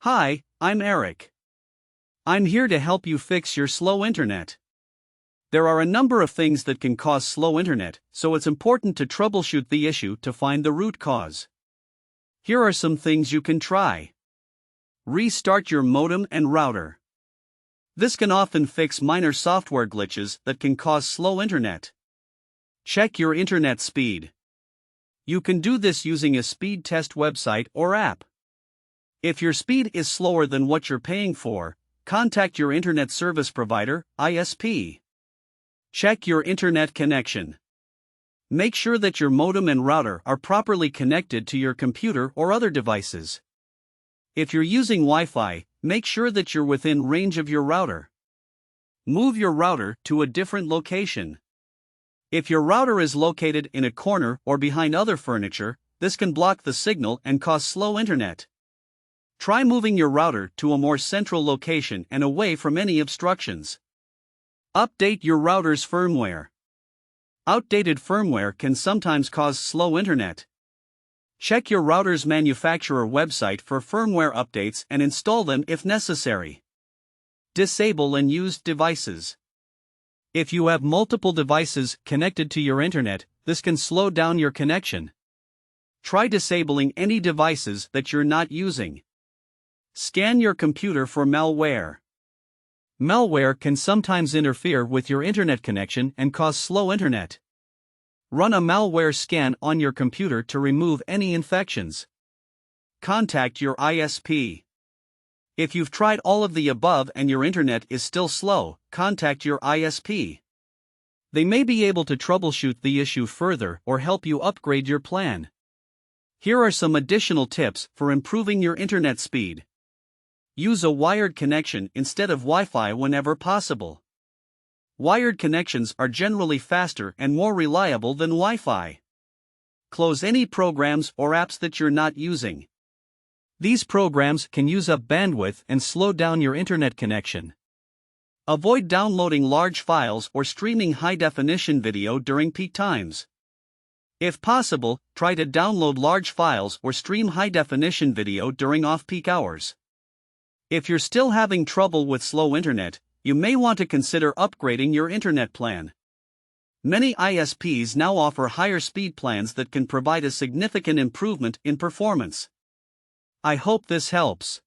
Hi, I'm Eric. I'm here to help you fix your slow internet. There are a number of things that can cause slow internet, so it's important to troubleshoot the issue to find the root cause. Here are some things you can try. Restart your modem and router. This can often fix minor software glitches that can cause slow internet. Check your internet speed. You can do this using a speed test website or app. If your speed is slower than what you're paying for, contact your internet service provider, ISP. Check your internet connection. Make sure that your modem and router are properly connected to your computer or other devices. If you're using Wi-Fi, make sure that you're within range of your router. Move your router to a different location. If your router is located in a corner or behind other furniture, this can block the signal and cause slow internet. Try moving your router to a more central location and away from any obstructions. Update your router's firmware. Outdated firmware can sometimes cause slow internet. Check your router's manufacturer website for firmware updates and install them if necessary. Disable unused devices. If you have multiple devices connected to your internet, this can slow down your connection. Try disabling any devices that you're not using. Scan your computer for malware. Malware can sometimes interfere with your internet connection and cause slow internet. Run a malware scan on your computer to remove any infections. Contact your ISP. If you've tried all of the above and your internet is still slow, contact your ISP. They may be able to troubleshoot the issue further or help you upgrade your plan. Here are some additional tips for improving your internet speed. Use a wired connection instead of Wi-Fi whenever possible. Wired connections are generally faster and more reliable than Wi-Fi. Close any programs or apps that you're not using. These programs can use up bandwidth and slow down your internet connection. Avoid downloading large files or streaming high-definition video during peak times. If possible, try to download large files or stream high-definition video during off-peak hours. If you're still having trouble with slow internet, you may want to consider upgrading your internet plan. Many ISPs now offer higher speed plans that can provide a significant improvement in performance. I hope this helps.